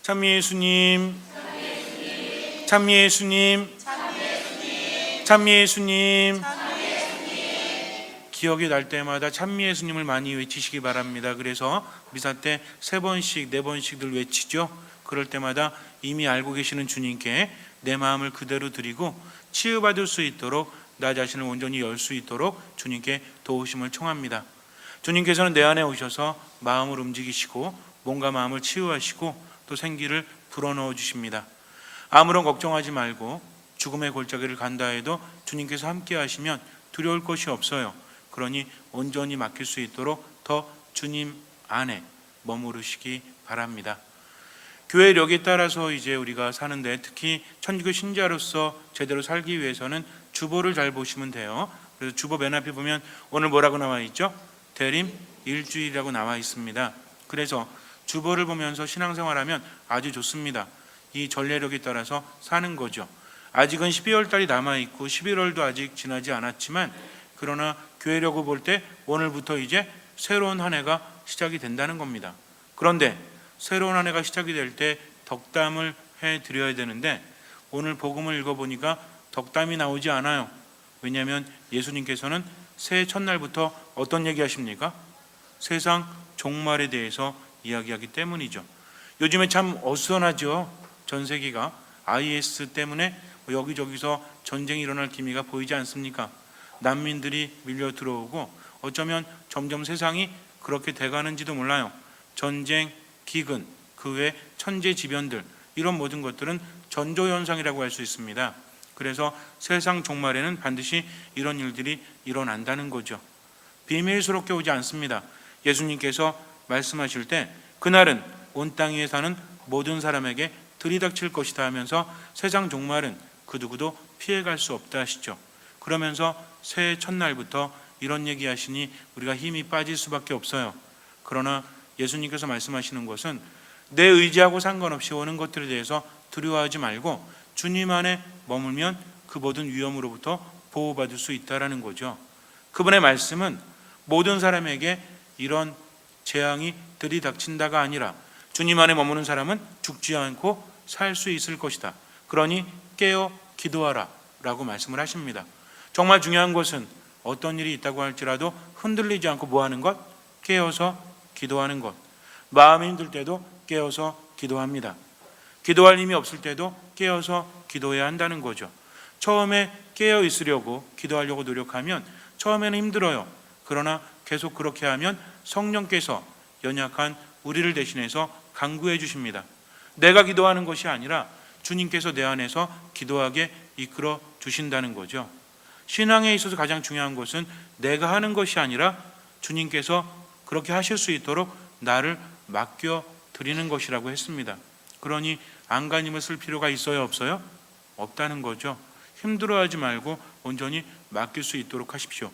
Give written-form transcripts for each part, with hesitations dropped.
찬미 예수님, 찬미 예수님, 찬미 예수님. 기억이 날 때마다 찬미 예수님을 많이 외치시기 바랍니다. 그래서 미사 때 3번씩 4번씩들 외치죠. 그럴 때마다 이미 알고 계시는 주님께 내 마음을 그대로 드리고 치유받을 수 있도록 나 자신을 온전히 열 수 있도록 주님께 도우심을 청합니다. 주님께서는 내 안에 오셔서 마음을 움직이시고 몸과 마음을 치유하시고 또 생기를 불어넣어 주십니다. 아무런 걱정하지 말고 죽음의 골짜기를 간다 해도 주님께서 함께 하시면 두려울 것이 없어요. 그러니 온전히 맡길 수 있도록 더 주님 안에 머무르시기 바랍니다. 교회력에 따라서 이제 우리가 사는데 특히 천주교 신자로서 제대로 살기 위해서는 주보를 잘 보시면 돼요. 그래서 주보 맨 앞에 보면 오늘 뭐라고 나와 있죠? 대림 일주일이라고 나와 있습니다. 그래서 주보를 보면서 신앙생활하면 아주 좋습니다. 이 전례력에 따라서 사는 거죠. 아직은 12월 달이 남아있고 11월도 아직 지나지 않았지만 그러나 교회력을 볼 때 오늘부터 이제 새로운 한 해가 시작이 된다는 겁니다. 그런데 새로운 한 해가 시작이 될 때 덕담을 해드려야 되는데 오늘 복음을 읽어보니까 덕담이 나오지 않아요. 왜냐하면 예수님께서는 새해 첫날부터 어떤 얘기 하십니까? 세상 종말에 대해서 이야기하기 때문이죠. 요즘에 참 어수선하죠. 전 세계가 IS 때문에 여기저기서 전쟁이 일어날 기미가 보이지 않습니까? 난민들이 밀려 들어오고 어쩌면 점점 세상이 그렇게 돼가는지도 몰라요. 전쟁, 기근, 그 외 천재지변들 이런 모든 것들은 전조현상이라고 할 수 있습니다. 그래서 세상 종말에는 반드시 이런 일들이 일어난다는 거죠. 비밀스럽게 오지 않습니다. 예수님께서 말씀하실 때 그날은 온 땅 위에 사는 모든 사람에게 들이닥칠 것이다 하면서 세상 종말은 그 누구도 피해갈 수 없다 하시죠. 그러면서 새해 첫날부터 이런 얘기하시니 우리가 힘이 빠질 수밖에 없어요. 그러나 예수님께서 말씀하시는 것은 내 의지하고 상관없이 오는 것들에 대해서 두려워하지 말고 주님 안에 머물면 그 모든 위험으로부터 보호받을 수 있다라는 거죠. 그분의 말씀은 모든 사람에게 이런 재앙이 들이닥친다가 아니라 주님 안에 머무는 사람은 죽지 않고 살 수 있을 것이다. 그러니 깨어 기도하라 라고 말씀을 하십니다. 정말 중요한 것은 어떤 일이 있다고 할지라도 흔들리지 않고 뭐 하는 것? 깨어서 기도하는 것. 마음이 힘들 때도 깨어서 기도합니다. 기도할 힘이 없을 때도 깨어서 기도해야 한다는 거죠. 처음에 깨어 있으려고 기도하려고 노력하면 처음에는 힘들어요. 그러나 계속 그렇게 하면 성령께서 연약한 우리를 대신해서 간구해 주십니다. 내가 기도하는 것이 아니라 주님께서 내 안에서 기도하게 이끌어 주신다는 거죠. 신앙에 있어서 가장 중요한 것은 내가 하는 것이 아니라 주님께서 그렇게 하실 수 있도록 나를 맡겨 드리는 것이라고 했습니다. 그러니 안간힘을 쓸 필요가 있어요, 없어요? 없다는 거죠. 힘들어하지 말고 온전히 맡길 수 있도록 하십시오.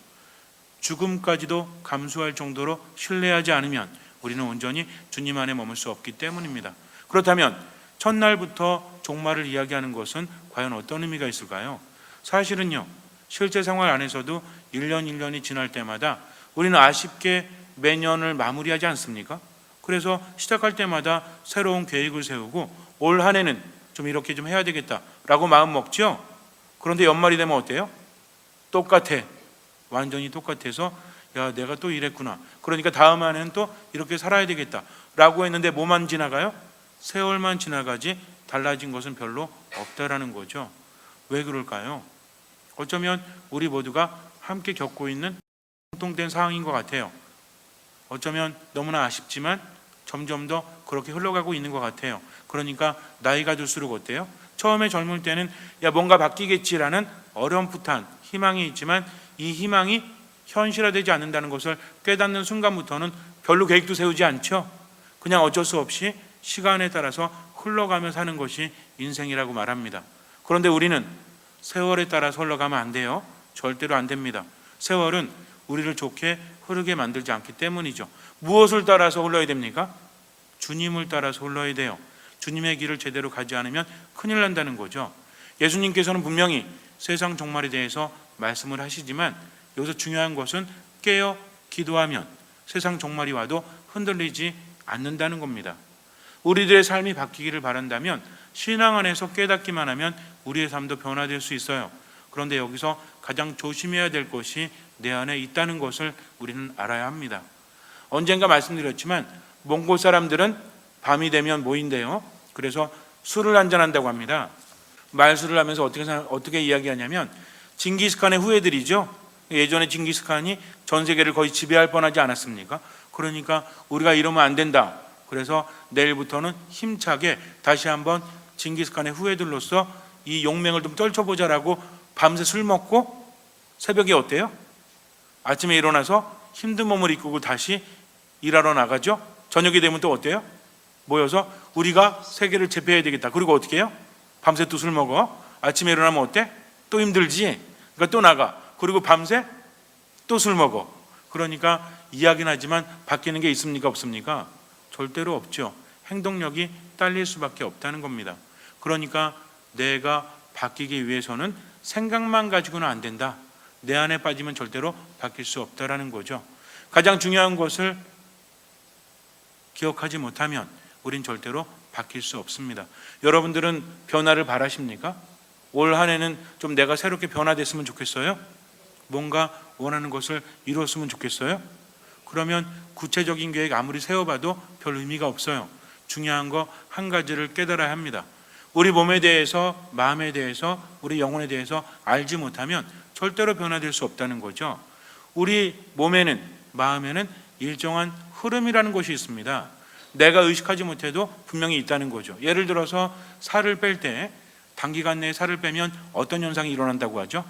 죽음까지도 감수할 정도로 신뢰하지 않으면 우리는 온전히 주님 안에 머물 수 없기 때문입니다. 그렇다면 첫날부터 종말을 이야기하는 것은 과연 어떤 의미가 있을까요? 사실은요, 실제 생활 안에서도 1년 1년이 지날 때마다 우리는 아쉽게 매년을 마무리하지 않습니까? 그래서 시작할 때마다 새로운 계획을 세우고 올 한 해는 좀 이렇게 좀 해야 되겠다라고 마음 먹죠. 그런데 연말이 되면 어때요? 똑같아. 완전히 똑같아서 야, 내가 또 이랬구나. 그러니까 다음 한 해는 또 이렇게 살아야 되겠다라고 했는데 뭐만 지나가요? 세월만 지나가지 달라진 것은 별로 없다라는 거죠. 왜 그럴까요? 어쩌면 우리 모두가 함께 겪고 있는 공통된 상황인 것 같아요. 어쩌면 너무나 아쉽지만 점점 더 그렇게 흘러가고 있는 것 같아요. 그러니까 나이가 들수록 어때요? 처음에 젊을 때는 야 뭔가 바뀌겠지라는 어렴풋한 희망이 있지만 이 희망이 현실화되지 않는다는 것을 깨닫는 순간부터는 별로 계획도 세우지 않죠. 그냥 어쩔 수 없이 시간에 따라서 흘러가며 사는 것이 인생이라고 말합니다. 그런데 우리는 세월에 따라서 흘러가면 안 돼요. 절대로 안 됩니다. 세월은 우리를 좋게 흐르게 만들지 않기 때문이죠. 무엇을 따라서 흘러야 됩니까? 주님을 따라서 흘러야 돼요. 주님의 길을 제대로 가지 않으면 큰일 난다는 거죠. 예수님께서는 분명히 세상 종말에 대해서 말씀을 하시지만 여기서 중요한 것은 깨어 기도하면 세상 종말이 와도 흔들리지 않는다는 겁니다. 우리들의 삶이 바뀌기를 바란다면 신앙 안에서 깨닫기만 하면 우리의 삶도 변화될 수 있어요. 그런데 여기서 가장 조심해야 될 것이 내 안에 있다는 것을 우리는 알아야 합니다. 언젠가 말씀드렸지만 몽골 사람들은 밤이 되면 모인대요. 그래서 술을 한잔한다고 합니다. 말술을 하면서 어떻게 이야기하냐면 징기스칸의 후예들이죠. 예전에 징기스칸이 전 세계를 거의 지배할 뻔하지 않았습니까? 그러니까 우리가 이러면 안 된다. 그래서 내일부터는 힘차게 다시 한번 징기스칸의 후예들로서 이 용맹을 좀 떨쳐보자라고 밤새 술 먹고 새벽에 어때요? 아침에 일어나서 힘든 몸을 이끌고 다시 일하러 나가죠. 저녁이 되면 또 어때요? 모여서 우리가 세계를 제패해야 되겠다. 그리고 어떻게 해요? 밤새 또 술 먹어. 아침에 일어나면 어때? 또 힘들지. 그러니까 또 나가. 그리고 밤새 또 술 먹어. 그러니까 이야기는 하지만 바뀌는 게 있습니까? 없습니까? 절대로 없죠. 행동력이 딸릴 수밖에 없다는 겁니다. 그러니까 내가 바뀌기 위해서는 생각만 가지고는 안 된다. 내 안에 빠지면 절대로 바뀔 수 없다라는 거죠. 가장 중요한 것을 기억하지 못하면 우린 절대로 바뀔 수 없습니다. 여러분들은 변화를 바라십니까? 올 한 해는 좀 내가 새롭게 변화됐으면 좋겠어요? 뭔가 원하는 것을 이루었으면 좋겠어요? 그러면 구체적인 계획 아무리 세워봐도 별 의미가 없어요. 중요한 거 한 가지를 깨달아야 합니다. 우리 몸에 대해서, 마음에 대해서, 우리 영혼에 대해서 알지 못하면 절대로 변화될 수 없다는 거죠. 우리 몸에는, 마음에는 일정한 흐름이라는 것이 있습니다. 내가 의식하지 못해도 분명히 있다는 거죠. 예를 들어서 살을 뺄 때 단기간 내에 살을 빼면 어떤 현상이 일어난다고 하죠?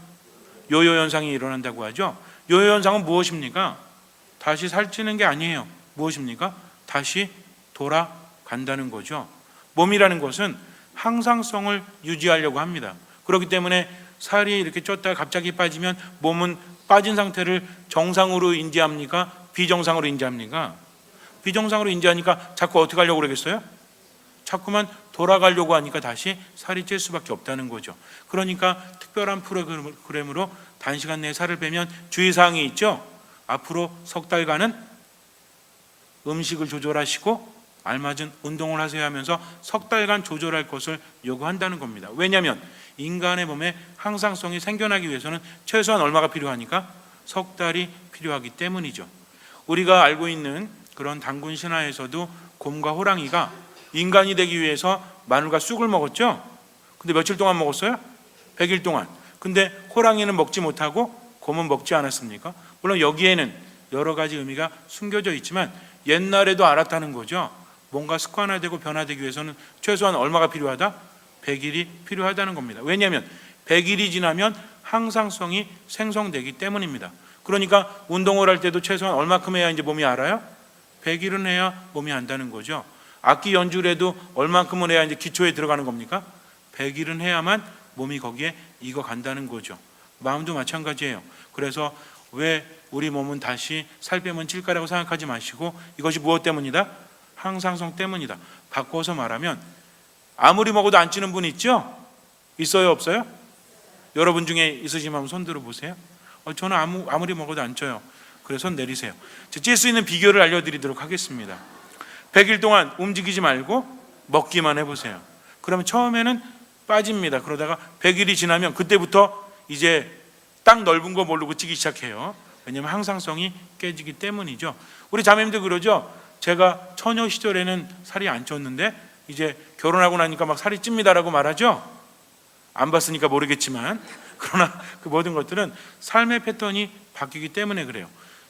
요요 현상이 일어난다고 하죠. 요요 현상은 무엇입니까? 다시 살찌는 게 아니에요. 무엇입니까? 다시 돌아간다는 거죠. 몸이라는 것은 항상성을 유지하려고 합니다. 그렇기 때문에 살이 이렇게 쪘다가 갑자기 빠지면 몸은 빠진 상태를 정상으로 인지합니까? 비정상으로 인지합니까? 비정상으로 인지하니까 자꾸 어떻게 하려고 그러겠어요? 자꾸만 돌아가려고 하니까 다시 살이 찔 수밖에 없다는 거죠. 그러니까 특별한 프로그램으로 단시간 내에 살을 빼면 주의사항이 있죠. 앞으로 석 달간은 음식을 조절하시고 알맞은 운동을 하셔야 하면서 석 달간 조절할 것을 요구한다는 겁니다. 왜냐하면 인간의 몸에 항상성이 생겨나기 위해서는 최소한 얼마가 필요하니까? 석 달이 필요하기 때문이죠. 우리가 알고 있는 그런 단군 신화에서도 곰과 호랑이가 인간이 되기 위해서 마늘과 쑥을 먹었죠. 근데 며칠 동안 먹었어요? 100일 동안. 근데 호랑이는 먹지 못하고 곰은 먹지 않았습니까? 물론 여기에는 여러 가지 의미가 숨겨져 있지만 옛날에도 알았다는 거죠. 뭔가 습관화되고 변화되기 위해서는 최소한 얼마가 필요하다? 100일이 필요하다는 겁니다. 왜냐하면 100일이 지나면 항상성이 생성되기 때문입니다. 그러니까 운동을 할 때도 최소한 얼마큼 해야 이제 몸이 알아요? 100일은 해야 몸이 안다는 거죠. 악기 연주를 해도 얼마큼은 해야 이제 기초에 들어가는 겁니까? 100일은 해야만 몸이 거기에 익어간다는 거죠. 마음도 마찬가지예요. 그래서 왜 우리 몸은 다시 살 빼면 찔까라고 생각하지 마시고 이것이 무엇 때문이다? 항상성 때문이다. 바꿔서 말하면 아무리 먹어도 안 찌는 분 있죠? 있어요? 없어요? 여러분 중에 있으시면 한번 손 들어보세요. 저는 아무리 먹어도 안 쪄요. 그래서 손 내리세요. 찔 수 있는 비결을 알려드리도록 하겠습니다. 100일 동안 움직이지 말고 먹기만 해보세요. 그러면 처음에는 빠집니다. 그러다가 100일이 지나면 그때부터 이제 딱 넓은 거 모르고 찌기 시작해요. 왜냐하면 항상성이 깨지기 때문이죠. 우리 자매님들 그러죠. 제가 처녀 시절에는 살이 안 쪘는데 이제 결혼하고 나니까 막 살이 찝니다라고 말하죠. 안 봤으니까 모르겠지만 그러나 그 모든 것들은 삶의 패턴이 바뀌기 때문에 그래요.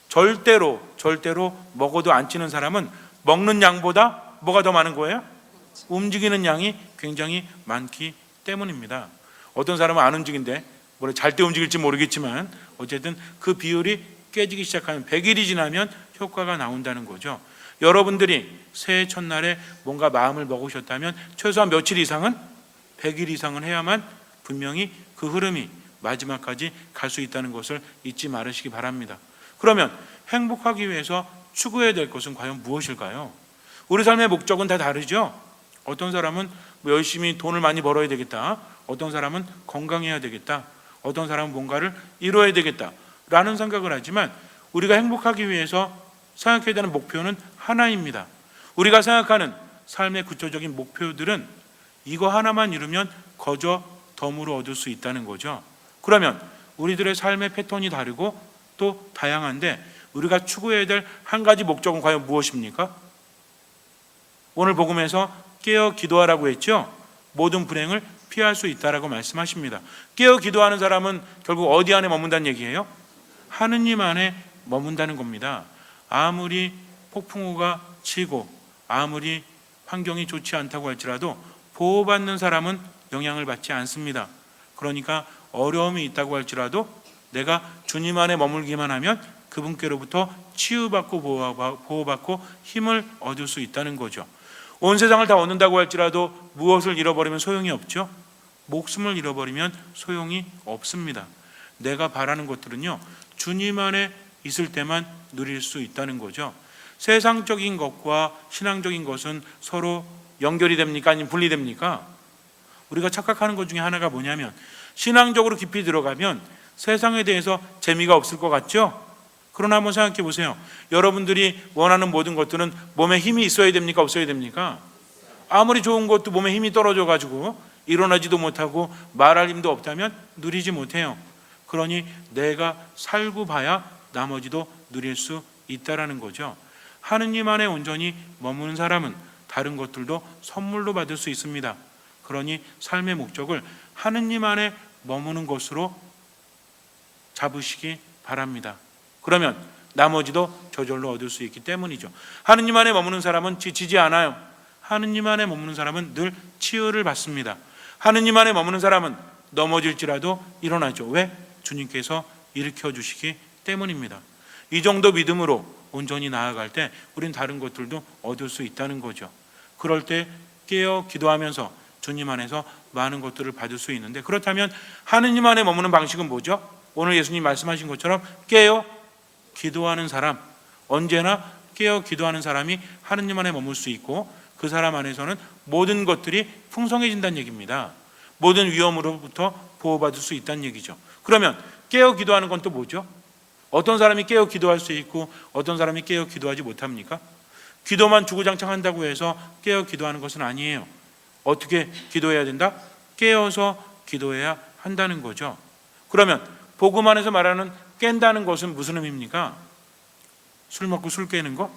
절대로 먹어도 안 찌는 사람은 먹는 양보다 뭐가 더 많은 거예요? 움직이는 양이 굉장히 많기 때문입니다. 어떤 사람은 안 움직인데 잘 때 움직일지 모르겠지만 어쨌든 그 비율이 깨지기 시작하면 100일이 지나면 효과가 나온다는 거죠. 여러분들이 새해 첫날에 뭔가 마음을 먹으셨다면 최소한 며칠 이상은 100일 이상은 해야만 분명히 그 흐름이 마지막까지 갈 수 있다는 것을 잊지 말으시기 바랍니다. 그러면 행복하기 위해서 추구해야 될 것은 과연 무엇일까요? 우리 삶의 목적은 다 다르죠. 어떤 사람은 열심히 돈을 많이 벌어야 되겠다. 어떤 사람은 건강해야 되겠다. 어떤 사람은 뭔가를 이루어야 되겠다 라는 생각을 하지만 우리가 행복하기 위해서 생각해야 되는 목표는 하나입니다. 우리가 생각하는 삶의 구체적인 목표들은 이거 하나만 이루면 거저 덤으로 얻을 수 있다는 거죠. 그러면 우리들의 삶의 패턴이 다르고 또 다양한데 우리가 추구해야 될 한 가지 목적은 과연 무엇입니까? 오늘 복음에서 깨어 기도하라고 했죠. 모든 불행을 피할 수 있다라고 말씀하십니다. 깨어 기도하는 사람은 결국 어디 안에 머문다는 얘기예요? 하느님 안에 머문다는 겁니다. 아무리 폭풍우가 치고 아무리 환경이 좋지 않다고 할지라도 보호받는 사람은 영향을 받지 않습니다. 그러니까 어려움이 있다고 할지라도 내가 주님 안에 머물기만 하면 그분께로부터 치유받고 보호받고 힘을 얻을 수 있다는 거죠. 온 세상을 다 얻는다고 할지라도 무엇을 잃어버리면 소용이 없죠. 목숨을 잃어버리면 소용이 없습니다. 내가 바라는 것들은요, 주님 안에 있을 때만 누릴 수 있다는 거죠. 세상적인 것과 신앙적인 것은 서로 연결이 됩니까? 아니면 분리됩니까? 우리가 착각하는 것 중에 하나가 뭐냐면 신앙적으로 깊이 들어가면 세상에 대해서 재미가 없을 것 같죠? 그러나 한번 생각해 보세요. 여러분들이 원하는 모든 것들은 몸에 힘이 있어야 됩니까? 없어야 됩니까? 아무리 좋은 것도 몸에 힘이 떨어져 가지고 일어나지도 못하고 말할 힘도 없다면 누리지 못해요. 그러니 내가 살고 봐야 나머지도 누릴 수 있다라는 거죠. 하느님 안에 온전히 머무는 사람은 다른 것들도 선물로 받을 수 있습니다. 그러니 삶의 목적을 하느님 안에 머무는 것으로 잡으시기 바랍니다. 그러면 나머지도 저절로 얻을 수 있기 때문이죠. 하느님 안에 머무는 사람은 지치지 않아요. 하느님 안에 머무는 사람은 늘 치유를 받습니다. 하느님 안에 머무는 사람은 넘어질지라도 일어나죠. 왜? 주님께서 일으켜 주시기 때문입니다. 이 정도 믿음으로 온전히 나아갈 때 우린 다른 것들도 얻을 수 있다는 거죠. 그럴 때 깨어 기도하면서 주님 안에서 많은 것들을 받을 수 있는데, 그렇다면 하느님 안에 머무는 방식은 뭐죠? 오늘 예수님 말씀하신 것처럼 깨어 기도하는 사람, 언제나 깨어 기도하는 사람이 하느님 안에 머물 수 있고 그 사람 안에서는 모든 것들이 풍성해진다는 얘기입니다. 모든 위험으로부터 보호받을 수 있다는 얘기죠. 그러면 깨어 기도하는 건 또 뭐죠? 어떤 사람이 깨어 기도할 수 있고 어떤 사람이 깨어 기도하지 못합니까? 기도만 주구장창 한다고 해서 깨어 기도하는 것은 아니에요. 어떻게 기도해야 된다? 깨어서 기도해야 한다는 거죠. 그러면 복음 안에서 말하는 깬다는 것은 무슨 의미입니까? 술 먹고 술 깨는 거?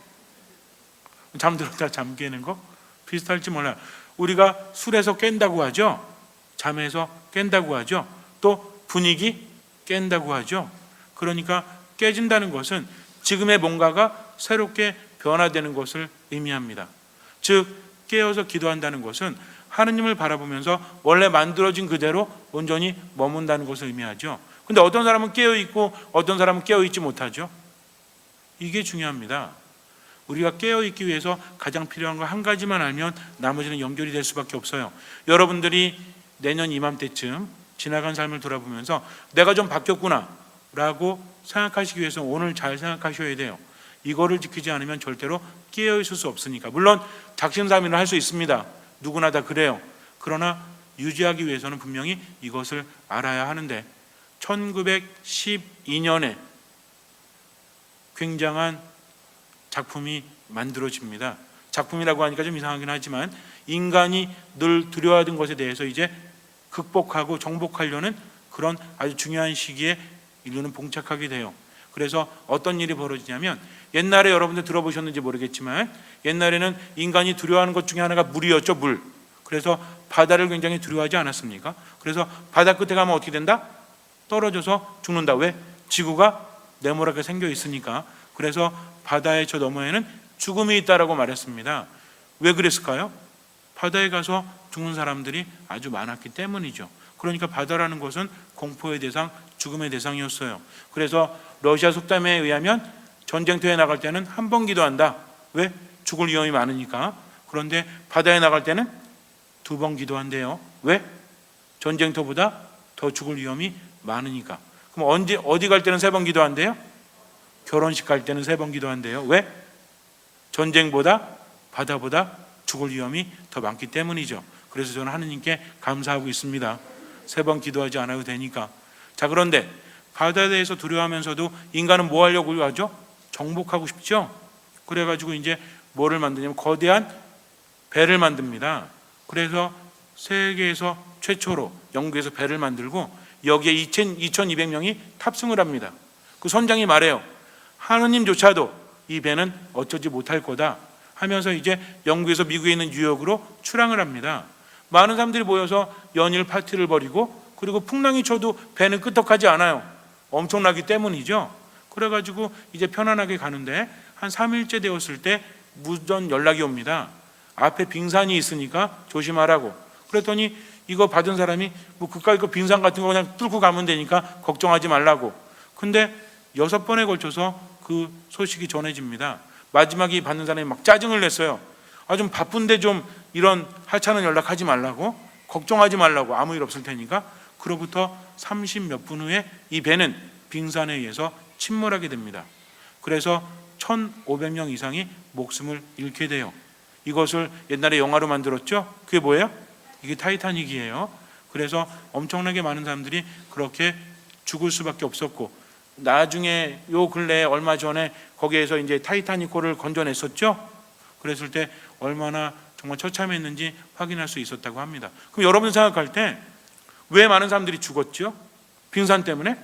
잠들었다 잠 깨는 거? 비슷할지 몰라요. 우리가 술에서 깬다고 하죠. 잠에서 깬다고 하죠. 또 분위기 깬다고 하죠. 그러니까 깨진다는 것은 지금의 뭔가가 새롭게 변화되는 것을 의미합니다. 즉 깨어서 기도한다는 것은 하느님을 바라보면서 원래 만들어진 그대로 온전히 머문다는 것을 의미하죠. 근데 어떤 사람은 깨어있고 어떤 사람은 깨어있지 못하죠. 이게 중요합니다. 우리가 깨어있기 위해서 가장 필요한 거 한 가지만 알면 나머지는 연결이 될 수밖에 없어요. 여러분들이 내년 이맘때쯤 지나간 삶을 돌아보면서 내가 좀 바뀌었구나 라고 생각하시기 위해서 오늘 잘 생각하셔야 돼요. 이거를 지키지 않으면 절대로 깨어있을 수 없으니까. 물론 작심삼일을 할 수 있습니다. 누구나 다 그래요. 그러나 유지하기 위해서는 분명히 이것을 알아야 하는데 1912년에 굉장한 작품이 만들어집니다. 작품이라고 하니까 좀 이상하긴 하지만 인간이 늘 두려워하던 것에 대해서 이제 극복하고 정복하려는 그런 아주 중요한 시기에 인류는 봉착하게 돼요. 그래서 어떤 일이 벌어지냐면 옛날에 여러분들 들어보셨는지 모르겠지만 옛날에는 인간이 두려워하는 것 중에 하나가 물이었죠. 물. 그래서 바다를 굉장히 두려워하지 않았습니까? 그래서 바다 끝에 가면 어떻게 된다? 떨어져서 죽는다. 왜? 지구가 네모나게 생겨 있으니까. 그래서 바다의 저 너머에는 죽음이 있다라고 말했습니다. 왜 그랬을까요? 바다에 가서 죽는 사람들이 아주 많았기 때문이죠. 그러니까 바다라는 것은 공포의 대상, 죽음의 대상이었어요. 그래서 러시아 속담에 의하면 전쟁터에 나갈 때는 한 번 기도한다. 왜? 죽을 위험이 많으니까. 그런데 바다에 나갈 때는 2번 기도한대요. 왜? 전쟁터보다 더 죽을 위험이 많으니까. 그럼 어디 갈 때는 3번 기도한대요? 결혼식 갈 때는 3번 기도한대요. 왜? 전쟁보다 바다보다 죽을 위험이 더 많기 때문이죠. 그래서 저는 하느님께 감사하고 있습니다. 3번 기도하지 않아도 되니까. 자, 그런데 바다에 대해서 두려워하면서도 인간은 뭐 하려고 하죠? 정복하고 싶죠. 그래가지고 이제 뭐를 만드냐면 거대한 배를 만듭니다. 그래서 세계에서 최초로 영국에서 배를 만들고 여기에 2,200명이 탑승을 합니다. 그 선장이 말해요. 하느님조차도 이 배는 어쩌지 못할 거다 하면서 이제 영국에서 미국에 있는 뉴욕으로 출항을 합니다. 많은 사람들이 모여서 연일 파티를 벌이고, 그리고 풍랑이 쳐도 배는 끄떡하지 않아요. 엄청나기 때문이죠. 그래가지고 이제 편안하게 가는데 한 3일째 되었을 때 무전 연락이 옵니다. 앞에 빙산이 있으니까 조심하라고. 그랬더니 이거 받은 사람이 뭐 그까이 그 빙산 같은 거 그냥 뚫고 가면 되니까 걱정하지 말라고. 근데 6번에 걸쳐서 그 소식이 전해집니다. 마지막에 받는 사람이 막 짜증을 냈어요. 좀 바쁜데 좀 이런 하찮은 연락하지 말라고, 걱정하지 말라고, 아무 일 없을 테니까. 그로부터 30몇 분 후에 이 배는 빙산에 의해서 침몰하게 됩니다. 그래서 1,500명 이상이 목숨을 잃게 돼요. 이것을 옛날에 영화로 만들었죠. 그게 뭐예요? 이게 타이타닉이에요. 그래서 엄청나게 많은 사람들이 그렇게 죽을 수밖에 없었고, 나중에 요 근래에 얼마 전에 거기에서 이제 타이타닉호를 건져냈었죠. 그랬을 때 얼마나 정말 처참했는지 확인할 수 있었다고 합니다. 그럼 여러분 생각할 때 왜 많은 사람들이 죽었죠? 빙산 때문에?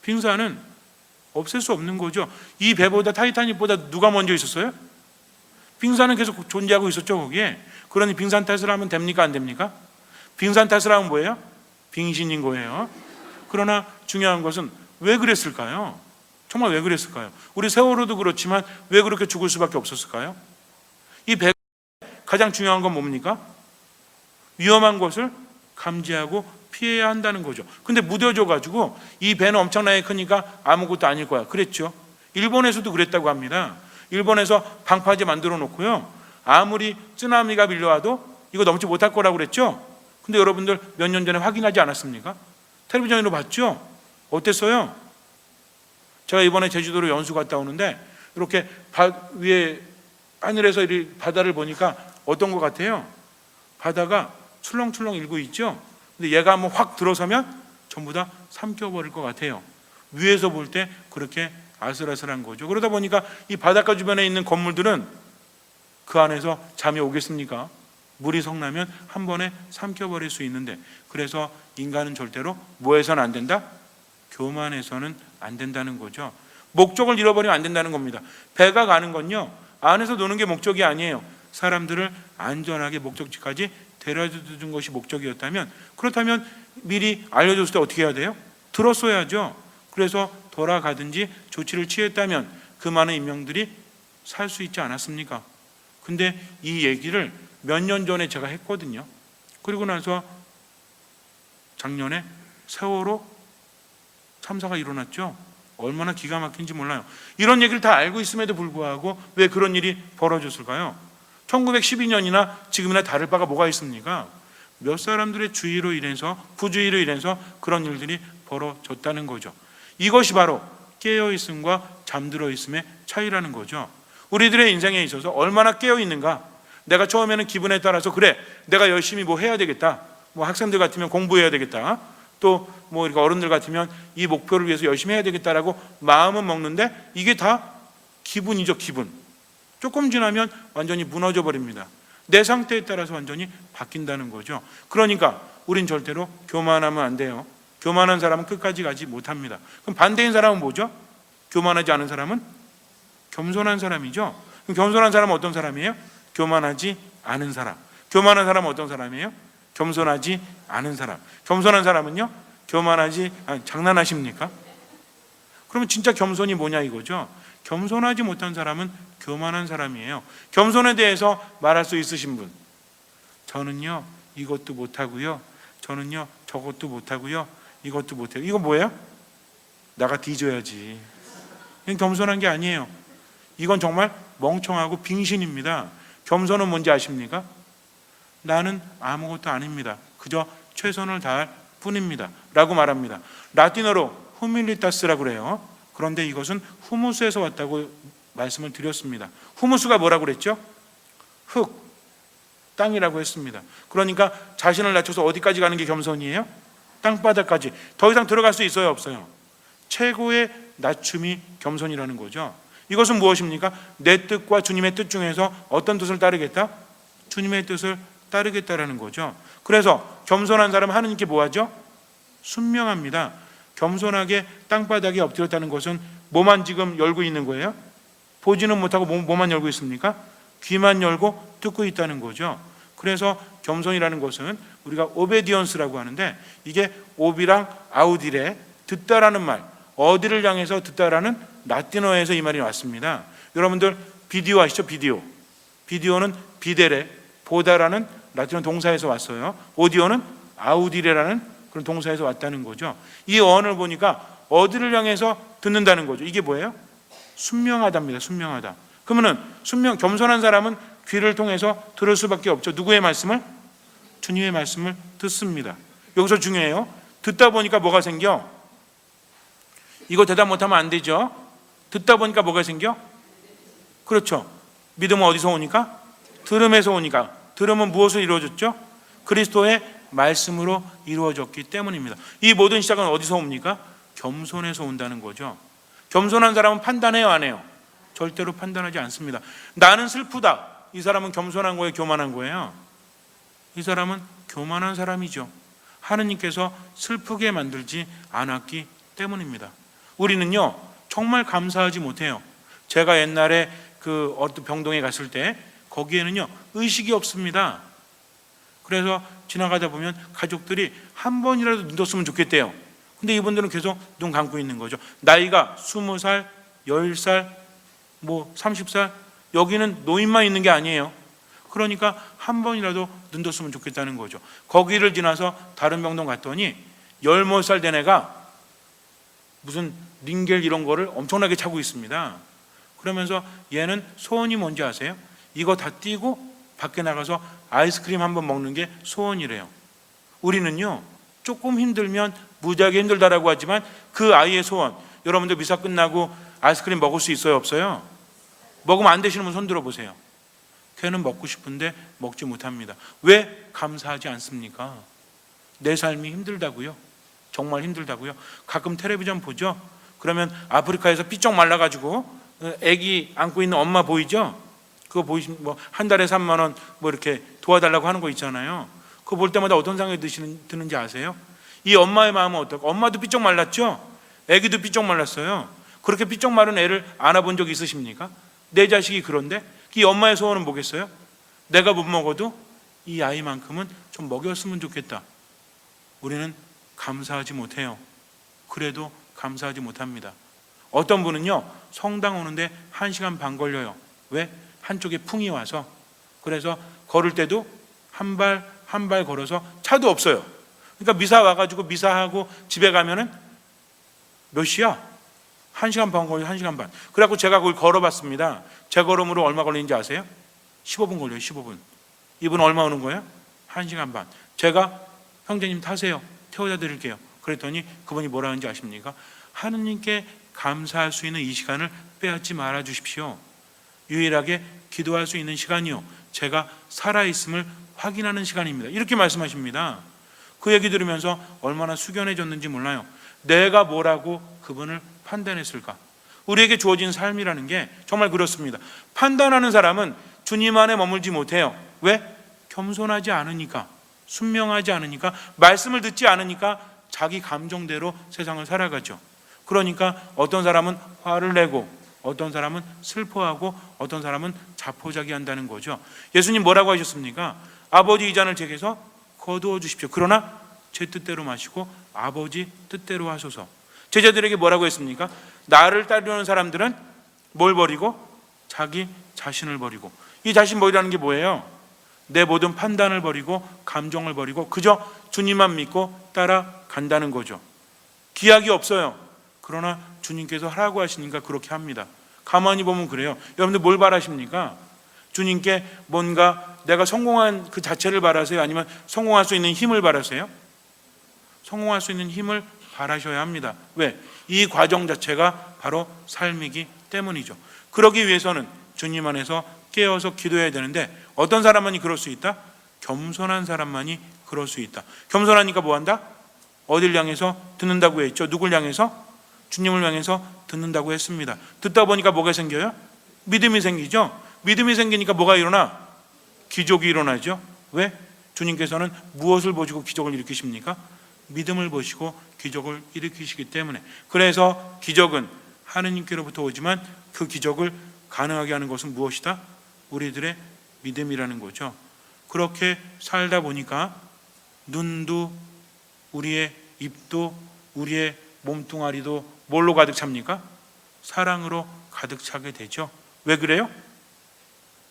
빙산은 없앨 수 없는 거죠. 이 배보다 타이타닉보다 누가 먼저 있었어요? 빙산은 계속 존재하고 있었죠, 거기에. 그러니 빙산 탓을 하면 됩니까, 안 됩니까? 빙산 탓을 하면 뭐예요? 빙신인 거예요. 그러나 중요한 것은 왜 그랬을까요? 정말 왜 그랬을까요? 우리 세월호도 그렇지만 왜 그렇게 죽을 수밖에 없었을까요? 이 배 가장 중요한 건 뭡니까? 위험한 것을 감지하고 피해야 한다는 거죠. 근데 무뎌져 가지고 이 배는 엄청나게 크니까 아무것도 아닐 거야, 그랬죠. 일본에서도 그랬다고 합니다. 일본에서 방파제 만들어 놓고요, 아무리 쓰나미가 밀려와도 이거 넘지 못할 거라고 그랬죠. 근데 여러분들 몇 년 전에 확인하지 않았습니까? 텔레비전으로 봤죠. 어땠어요? 제가 이번에 제주도로 연수 갔다 오는데 이렇게 위에 하늘에서 이 바다를 보니까 어떤 것 같아요? 바다가 출렁출렁 일고 있죠. 근데 얘가 한번 확 들어서면 전부 다 삼켜버릴 것 같아요. 위에서 볼 때 그렇게 아슬아슬한 거죠. 그러다 보니까 이 바닷가 주변에 있는 건물들은 그 안에서 잠이 오겠습니까? 물이 성나면 한 번에 삼켜버릴 수 있는데, 그래서 인간은 절대로 뭐 해서는 안 된다? 교만해서는 안 된다는 거죠. 목적을 잃어버리면 안 된다는 겁니다. 배가 가는 건요, 안에서 노는 게 목적이 아니에요. 사람들을 안전하게 목적지까지 데려다 준 것이 목적이었다면, 그렇다면 미리 알려줬을 때 어떻게 해야 돼요? 들었어야죠. 그래서 돌아가든지 조치를 취했다면 그 많은 인명들이 살 수 있지 않았습니까? 근데 이 얘기를 몇 년 전에 제가 했거든요. 그리고 나서 작년에 세월호 참사가 일어났죠. 얼마나 기가 막힌지 몰라요. 이런 얘기를 다 알고 있음에도 불구하고 왜 그런 일이 벌어졌을까요? 1912년이나 지금이나 다를 바가 뭐가 있습니까? 몇 사람들의 주의로 인해서, 부주의로 인해서 그런 일들이 벌어졌다는 거죠. 이것이 바로 깨어있음과 잠들어 있음의 차이라는 거죠. 우리들의 인생에 있어서 얼마나 깨어있는가. 내가 처음에는 기분에 따라서 그래, 내가 열심히 뭐 해야 되겠다, 뭐 학생들 같으면 공부해야 되겠다, 또 뭐 어른들 같으면 이 목표를 위해서 열심히 해야 되겠다라고 마음은 먹는데 이게 다 기분이죠, 기분. 조금 지나면 완전히 무너져 버립니다. 내 상태에 따라서 완전히 바뀐다는 거죠. 그러니까 우린 절대로 교만하면 안 돼요. 교만한 사람은 끝까지 가지 못합니다. 그럼 반대인 사람은 뭐죠? 교만하지 않은 사람은 겸손한 사람이죠. 그럼 겸손한 사람은 어떤 사람이에요? 교만하지 않은 사람. 교만한 사람은 어떤 사람이에요? 겸손하지 않은 사람. 겸손한 사람은요? 장난하십니까? 그러면 진짜 겸손이 뭐냐 이거죠. 겸손하지 못한 사람은 교만한 사람이에요. 겸손에 대해서 말할 수 있으신 분, 저는요 이것도 못하고요, 저는요 저것도 못하고요, 이것도 못해요. 이거 뭐예요? 나가 뒤져야지. 이건 겸손한 게 아니에요. 이건 정말 멍청하고 빙신입니다. 겸손은 뭔지 아십니까? 나는 아무것도 아닙니다. 그저 최선을 다할 뿐입니다 라고 말합니다. 라틴어로 후밀리타스라고 그래요. 그런데 이것은 후무스에서 왔다고 말씀을 드렸습니다. 후무스가 뭐라고 그랬죠? 흙, 땅이라고 했습니다. 그러니까 자신을 낮춰서 어디까지 가는 게 겸손이에요? 땅바닥까지. 더 이상 들어갈 수 있어요, 없어요? 최고의 낮춤이 겸손이라는 거죠. 이것은 무엇입니까? 내 뜻과 주님의 뜻 중에서 어떤 뜻을 따르겠다? 주님의 뜻을 따르겠다라는 거죠. 그래서 겸손한 사람은 하느님께 뭐하죠? 순명합니다. 겸손하게 땅바닥에 엎드렸다는 것은 뭐만 지금 열고 있는 거예요? 보지는 못하고 뭐만 열고 있습니까? 귀만 열고 듣고 있다는 거죠. 그래서 겸손이라는 것은 우리가 오베디언스라고 하는데, 이게 오비랑 아우디레, 듣다라는 말, 어디를 향해서 듣다라는 라틴어에서 이 말이 왔습니다. 여러분들 비디오 아시죠? 비디오는 비데레, 보다라는 라틴어 동사에서 왔어요. 오디오는 아우디레라는 그런 동사에서 왔다는 거죠. 이 어원을 보니까 어디를 향해서 듣는다는 거죠. 이게 뭐예요? 순명하답니다. 순명하다. 그러면은 겸손한 사람은 귀를 통해서 들을 수밖에 없죠. 누구의 말씀을? 주님의 말씀을 듣습니다. 여기서 중요해요. 듣다 보니까 뭐가 생겨? 이거 대답 못하면 안 되죠. 듣다 보니까 뭐가 생겨? 그렇죠. 믿음은 어디서 오니까? 들음에서 오니까. 들음은 무엇으로 이루어졌죠? 그리스도의 말씀으로 이루어졌기 때문입니다. 이 모든 시작은 어디서 옵니까? 겸손에서 온다는 거죠. 겸손한 사람은 판단해요, 안 해요? 절대로 판단하지 않습니다. 나는 슬프다. 이 사람은 겸손한 거예요, 교만한 거예요? 이 사람은 교만한 사람이죠. 하느님께서 슬프게 만들지 않았기 때문입니다. 우리는요, 정말 감사하지 못해요. 제가 옛날에 그 어떤 병동에 갔을 때 거기에는요, 의식이 없습니다. 그래서 지나가다 보면 가족들이 한 번이라도 눈 떴으면 좋겠대요. 근데 이분들은 계속 눈 감고 있는 거죠. 나이가 20살, 10살, 30살, 여기는 노인만 있는 게 아니에요. 그러니까 한 번이라도 눈 떴으면 좋겠다는 거죠. 거기를 지나서 다른 병동 갔더니 10살 된 애가 무슨 링겔 이런 거를 엄청나게 차고 있습니다. 그러면서 얘는 소원이 뭔지 아세요? 이거 다 띄고 밖에 나가서 아이스크림 한번 먹는 게 소원이래요. 우리는요, 조금 힘들면 무지하게 힘들다라고 하지만 그 아이의 소원, 여러분들 미사 끝나고 아이스크림 먹을 수 있어요, 없어요? 먹으면 안 되시는 분 손 들어보세요. 걔는 먹고 싶은데 먹지 못합니다. 왜 감사하지 않습니까? 내 삶이 힘들다고요? 정말 힘들다고요? 가끔 텔레비전 보죠? 그러면 아프리카에서 삐쩍 말라가지고 애기 안고 있는 엄마 보이죠? 그거 보이시면 한 달에 3만 원 이렇게 도와달라고 하는 거 있잖아요. 그거 볼 때마다 어떤 생각이 드는지 아세요? 이 엄마의 마음은 어떨까? 엄마도 삐쩍 말랐죠? 애기도 삐쩍 말랐어요. 그렇게 삐쩍 마른 애를 안아본 적 있으십니까? 내 자식이 그런데 이 엄마의 소원은 뭐겠어요? 내가 못 먹어도 이 아이만큼은 좀 먹였으면 좋겠다. 우리는 감사하지 못해요. 그래도 감사하지 못합니다. 어떤 분은요, 성당 오는데 1시간 반 걸려요. 왜? 한쪽에 풍이 와서. 그래서 걸을 때도 한 발 걸어서 차도 없어요. 그러니까 미사 와가지고 미사하고 집에 가면은 몇 시야? 1시간 반 걸려요. 1시간 반. 그래갖고 제가 그걸 걸어봤습니다. 제 걸음으로 얼마 걸리는지 아세요? 15분 걸려요. 15분. 이분 얼마 오는 거예요? 1시간 반. 제가 형제님 타세요. 태워다 드릴게요. 그랬더니 그분이 뭐라 하는지 아십니까? 하느님께 감사할 수 있는 이 시간을 빼앗지 말아 주십시오. 유일하게 기도할 수 있는 시간이요, 제가 살아있음을 확인하는 시간입니다. 이렇게 말씀하십니다. 그 얘기 들으면서 얼마나 숙연해졌는지 몰라요. 내가 뭐라고 그분을 판단했을까? 우리에게 주어진 삶이라는 게 정말 그렇습니다. 판단하는 사람은 주님 안에 머물지 못해요. 왜? 겸손하지 않으니까, 순명하지 않으니까, 말씀을 듣지 않으니까 자기 감정대로 세상을 살아가죠. 그러니까 어떤 사람은 화를 내고, 어떤 사람은 슬퍼하고, 어떤 사람은 자포자기한다는 거죠. 예수님 뭐라고 하셨습니까? 아버지 이 잔을 제게서 거두어 주십시오. 그러나 제 뜻대로 마시고 아버지 뜻대로 하소서. 제자들에게 뭐라고 했습니까? 나를 따르는 사람들은 뭘 버리고? 자기 자신을 버리고. 이 자신 버리라는 게 뭐예요? 내 모든 판단을 버리고 감정을 버리고 그저 주님만 믿고 따라간다는 거죠. 기약이 없어요. 그러나 주님께서 하라고 하시니까 그렇게 합니다. 가만히 보면 그래요. 여러분들 뭘 바라십니까? 주님께 뭔가 내가 성공한 그 자체를 바라세요? 아니면 성공할 수 있는 힘을 바라세요? 성공할 수 있는 힘을 바라셔야 합니다. 왜? 이 과정 자체가 바로 삶이기 때문이죠. 그러기 위해서는 주님 안에서 깨어서 기도해야 되는데 어떤 사람만이 그럴 수 있다? 겸손한 사람만이 그럴 수 있다. 겸손하니까 뭐한다? 어딜 향해서 듣는다고 했죠? 누굴 향해서? 주님을 향해서 듣는다고 했습니다. 듣다 보니까 뭐가 생겨요? 믿음이 생기죠? 믿음이 생기니까 뭐가 일어나? 기적이 일어나죠. 왜? 주님께서는 무엇을 보시고 기적을 일으키십니까? 믿음을 보시고 기적을 일으키시기 때문에. 그래서 기적은 하느님께로부터 오지만 그 기적을 가능하게 하는 것은 무엇이다? 우리들의 믿음이라는 거죠. 그렇게 살다 보니까 눈도 우리의 입도 우리의 몸뚱아리도 뭘로 가득 찹니까? 사랑으로 가득 차게 되죠. 왜 그래요?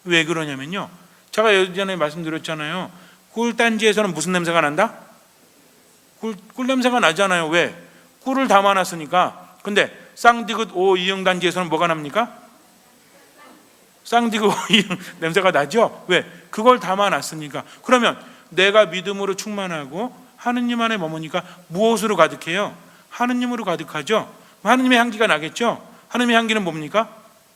왜 그러냐면요, 제가 예전에 말씀드렸잖아요. 꿀단지에서는 무슨 냄새가 난다? 꿀 냄새가 나잖아요. 왜? 꿀을 담아놨으니까. 근데 쌍디귿 오이응단지에서는 뭐가 납니까? 쌍디귿 오이응 냄새가 나죠. 왜? 그걸 담아놨으니까. 그러면 내가 믿음으로 충만하고 하느님 안에 머무니까 무엇으로 가득해요? 하느님으로 가득하죠. 하느님의 향기가 나겠죠. 하느님의 향기는 뭡니까?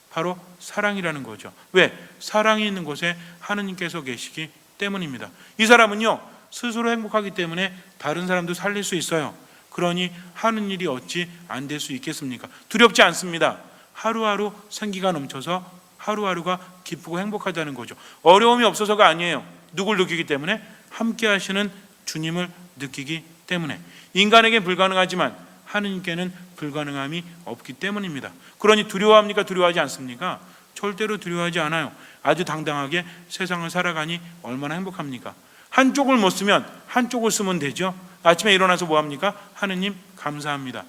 바로 사랑이라는 거죠. 왜? 사랑이 있는 곳에 하느님께서 계시기 때문입니다. 이 사람은요, 스스로 행복하기 때문에 다른 사람도 살릴 수 있어요. 그러니 하는 일이 어찌 안 될 수 있겠습니까? 두렵지 않습니다. 하루하루 생기가 넘쳐서 하루하루가 기쁘고 행복하다는 거죠. 어려움이 없어서가 아니에요. 누굴 느끼기 때문에? 함께 하시는 주님을 느끼기 때문에. 인간에겐 불가능하지만 하느님께는 불가능함이 없기 때문입니다. 그러니 두려워합니까? 두려워하지 않습니까? 절대로 두려워하지 않아요. 아주 당당하게 세상을 살아가니 얼마나 행복합니까? 한쪽을 못 쓰면 한쪽을 쓰면 되죠. 아침에 일어나서 뭐 합니까? 하느님 감사합니다.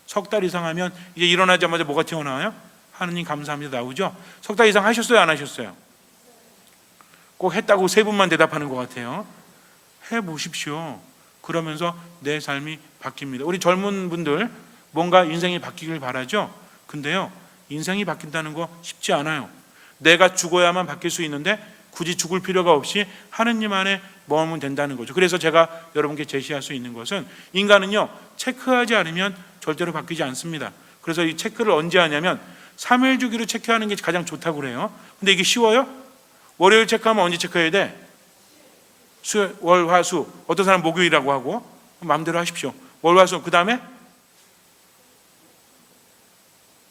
석 달 이상 하면 이제 일어나자마자 뭐가 튀어나와요? 하느님 감사합니다 나오죠. 석 달 이상 하셨어요? 안 하셨어요? 꼭 했다고 세 분만 대답하는 것 같아요. 해보십시오. 그러면서 내 삶이 바뀝니다. 우리 젊은 분들 뭔가 인생이 바뀌길 바라죠. 근데요, 인생이 바뀐다는 거 쉽지 않아요. 내가 죽어야만 바뀔 수 있는데 굳이 죽을 필요가 없이 하느님 안에 머물면 된다는 거죠. 그래서 제가 여러분께 제시할 수 있는 것은, 인간은요, 체크하지 않으면 절대로 바뀌지 않습니다. 그래서 이 체크를 언제 하냐면 3일 주기로 체크하는 게 가장 좋다고 그래요. 근데 이게 쉬워요? 월요일 체크하면 언제 체크해야 돼? 월, 화, 수. 어떤 사람 목요일이라고 하고. 마음대로 하십시오. 월, 화, 수. 그 다음에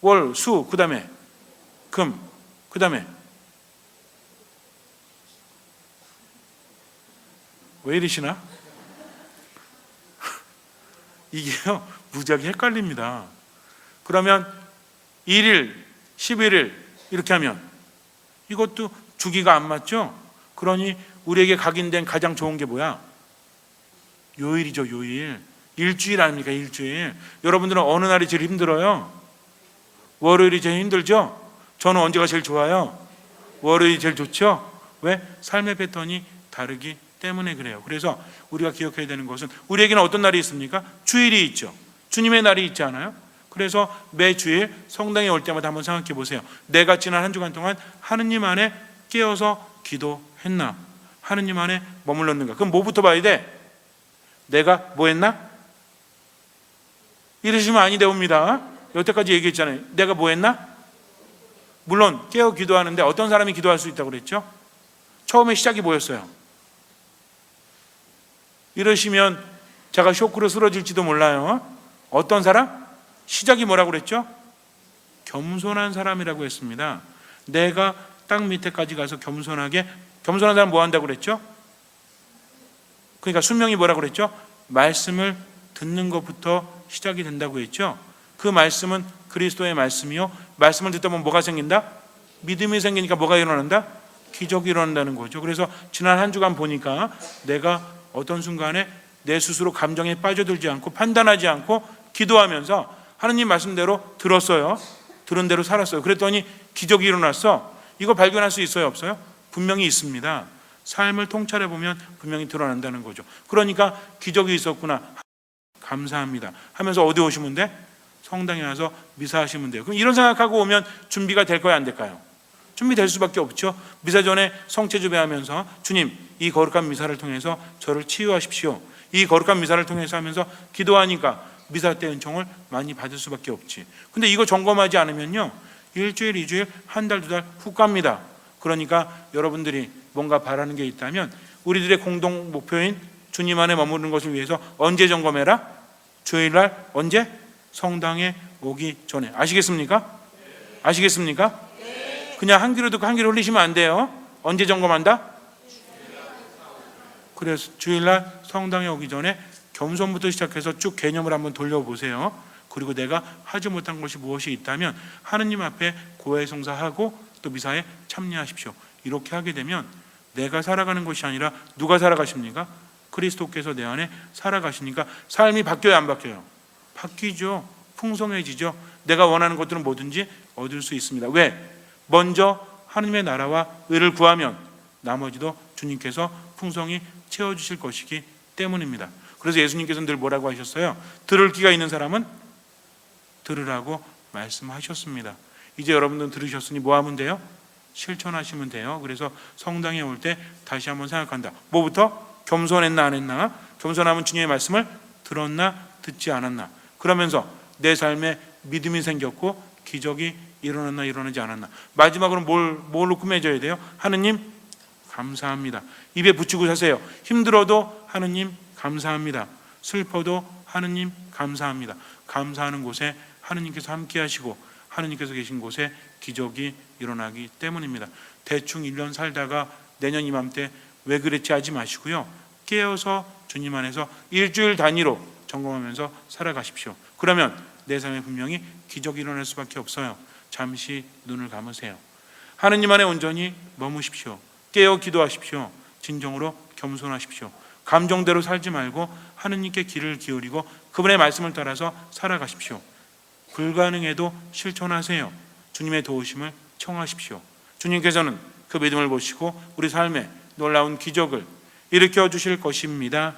월, 수. 그 다음에 금. 그 다음에 왜 이러시나? 이게요, 무지하게 헷갈립니다. 그러면 1일, 11일 이렇게 하면 이것도 주기가 안 맞죠? 그러니 우리에게 각인된 가장 좋은 게 뭐야? 요일이죠. 요일. 일주일 아닙니까? 일주일. 여러분들은 어느 날이 제일 힘들어요? 월요일이 제일 힘들죠? 저는 언제가 제일 좋아요? 월요일이 제일 좋죠? 왜? 삶의 패턴이 다르기 때문에 그래요. 그래서 우리가 기억해야 되는 것은, 우리에게는 어떤 날이 있습니까? 주일이 있죠. 주님의 날이 있지 않아요? 그래서 매주일 성당에 올 때마다 한번 생각해 보세요. 내가 지난 한 주간 동안 하느님 안에 깨어서 기도했나? 하느님 안에 머물렀는가? 그럼 뭐부터 봐야 돼? 내가 뭐 했나? 이러시면 아니 되옵니다. 여태까지 얘기했잖아요. 내가 뭐 했나? 물론 깨어 기도하는데 어떤 사람이 기도할 수 있다고 그랬죠? 처음에 시작이 뭐였어요? 이러시면 제가 쇼크로 쓰러질지도 몰라요. 어떤 사람? 시작이 뭐라고 그랬죠? 겸손한 사람이라고 했습니다. 내가 땅 밑에까지 가서 겸손하게, 겸손한 사람 뭐 한다고 그랬죠? 그러니까 순명이 뭐라고 그랬죠? 말씀을 듣는 것부터 시작이 된다고 했죠. 그 말씀은 그리스도의 말씀이요, 말씀을 듣다 보면 뭐가 생긴다? 믿음이 생기니까 뭐가 일어난다? 기적이 일어난다는 거죠. 그래서 지난 한 주간 보니까 내가 어떤 순간에 내 스스로 감정에 빠져들지 않고 판단하지 않고 기도하면서 하느님 말씀대로 들었어요. 들은 대로 살았어요. 그랬더니 기적이 일어났어. 이거 발견할 수 있어요? 없어요? 분명히 있습니다. 삶을 통찰해 보면 분명히 드러난다는 거죠. 그러니까 기적이 있었구나, 감사합니다 하면서 어디 오시면 돼? 성당에 와서 미사하시면 돼요. 그럼 이런 생각하고 오면 준비가 될까요? 안 될까요? 준비될 수밖에 없죠. 미사 전에 성체주배하면서 주님, 이 거룩한 미사를 통해서 저를 치유하십시오. 이 거룩한 미사를 통해서 하면서 기도하니까 미사 때 은총을 많이 받을 수밖에 없지. 근데 이거 점검하지 않으면요, 일주일, 2주일, 한 달, 2달 훅 갑니다. 그러니까 여러분들이 뭔가 바라는 게 있다면 우리들의 공동 목표인 주님 안에 머무르는 것을 위해서 언제 점검해라? 주일날 언제? 성당에 오기 전에. 아시겠습니까? 아시겠습니까? 그냥 한 귀로 듣고 한 귀로 흘리시면 안 돼요. 언제 점검한다? 그래서 주일날 성당에 오기 전에 겸손부터 시작해서 쭉 개념을 한번 돌려보세요. 그리고 내가 하지 못한 것이 무엇이 있다면 하느님 앞에 고해성사하고 또 미사에 참여하십시오. 이렇게 하게 되면 내가 살아가는 것이 아니라 누가 살아가십니까? 그리스도께서 내 안에 살아가시니까 삶이 바뀌어요, 안 바뀌어요? 바뀌죠. 풍성해지죠. 내가 원하는 것들은 뭐든지 얻을 수 있습니다. 왜? 먼저 하느님의 나라와 의를 구하면 나머지도 주님께서 풍성히 채워주실 것이기 때문입니다. 그래서 예수님께서는 늘 뭐라고 하셨어요? 들을 귀가 있는 사람은 들으라고 말씀하셨습니다. 이제 여러분들은 들으셨으니 뭐 하면 돼요? 실천하시면 돼요. 그래서 성당에 올 때 다시 한번 생각한다. 뭐부터? 겸손했나 안 했나? 겸손하면 주님의 말씀을 들었나 듣지 않았나? 그러면서 내 삶에 믿음이 생겼고 기적이 일어났나 일어나지 않았나? 마지막으로 뭘 놓고 맺어야 돼요? 하느님 감사합니다. 입에 붙이고 사세요. 힘들어도 하느님 감사합니다. 슬퍼도 하느님 감사합니다. 감사하는 곳에 하느님께서 함께 하시고 하느님께서 계신 곳에 기적이 일어나기 때문입니다. 대충 1년 살다가 내년 이맘때 왜 그랬지 하지 마시고요. 깨어서 주님 안에서 일주일 단위로 점검하면서 살아가십시오. 그러면 내 삶에 분명히 기적이 일어날 수밖에 없어요. 잠시 눈을 감으세요. 하느님 안에 온전히 머무십시오. 깨어 기도하십시오. 진정으로 겸손하십시오. 감정대로 살지 말고 하느님께 귀를 기울이고 그분의 말씀을 따라서 살아가십시오. 불가능해도 실천하세요. 주님의 도우심을 청하십시오. 주님께서는 그 믿음을 보시고 우리 삶에 놀라운 기적을 일으켜 주실 것입니다.